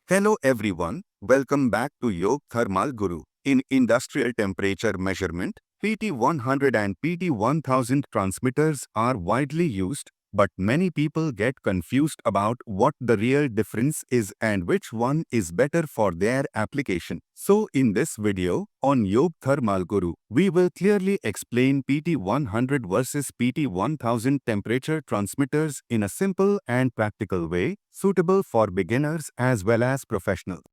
Hello everyone, welcome back to Yog Thermal Guru. In industrial temperature measurement, PT100 and PT1000 transmitters are widely used, but many people get confused about what the real difference is and which one is better for their application. So in this video, on Yog Thermal Guru, we will clearly explain PT100 versus PT1000 temperature transmitters in a simple and practical way, suitable for beginners as well as professionals.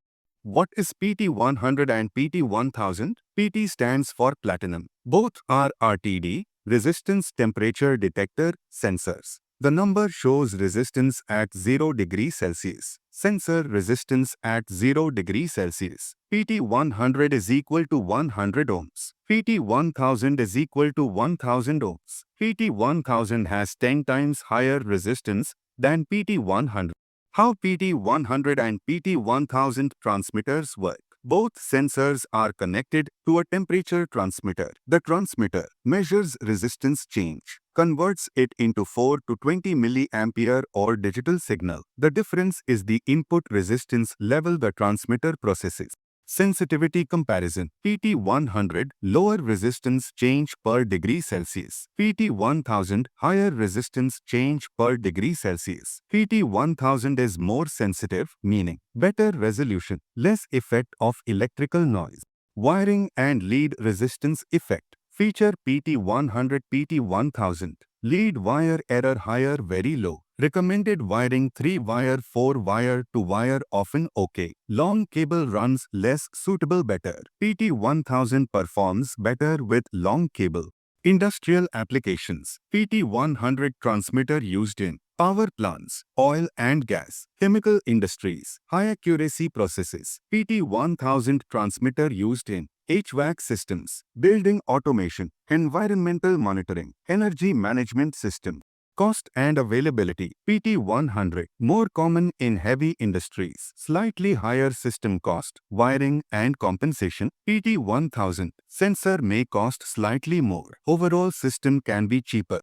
What is PT100 and PT1000? PT stands for Platinum. Both are RTD, resistance temperature detector sensors. The number shows resistance at 0 degrees Celsius. Sensor resistance at 0 degrees Celsius. PT100 is equal to 100 ohms. PT1000 is equal to 1000 ohms. PT1000 has 10 times higher resistance than PT100. How PT100 and PT1000 transmitters work. Both sensors are connected to a temperature transmitter. The transmitter measures resistance change, converts it into 4 to 20 milliampere or digital signal. The difference is the input resistance level the transmitter processes. Sensitivity comparison. PT100 lower resistance change per degree Celsius. PT1000 higher resistance change per degree Celsius. PT1000 is more sensitive, meaning better resolution, less effect of electrical noise. Wiring and lead resistance effect. Feature PT100 PT1000. Lead wire error higher very low. Recommended wiring 3-wire 4-wire to wire often okay. Long cable runs less suitable better. PT1000 performs better with long cable. Industrial applications. PT100 transmitter used in power plants, oil and gas, chemical industries, high accuracy processes. PT1000 transmitter used in HVAC systems, building automation, environmental monitoring, energy management system. Cost and availability. PT100 more common in heavy industries, slightly higher system cost, wiring and compensation. PT1000 sensor may cost slightly more. Overall system can be cheaper.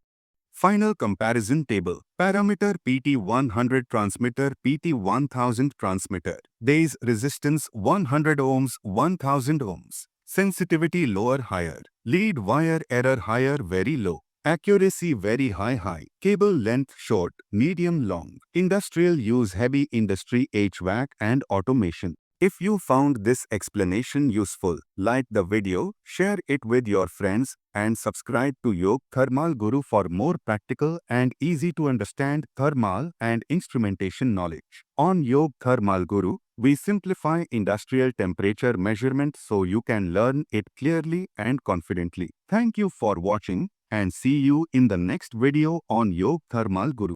Final comparison table. Parameter PT100 transmitter PT1000 transmitter. Days resistance 100 ohms 1000 ohms. Sensitivity lower higher. Lead wire error higher very low. Accuracy very high. Cable length short, medium long. Industrial use heavy industry HVAC and automation. If you found this explanation useful, like the video, share it with your friends, and subscribe to Yog Thermal Guru for more practical and easy to understand thermal and instrumentation knowledge. On Yog Thermal Guru, we simplify industrial temperature measurement so you can learn it clearly and confidently. Thank you for watching and see you in the next video on Yog Thermal Guru.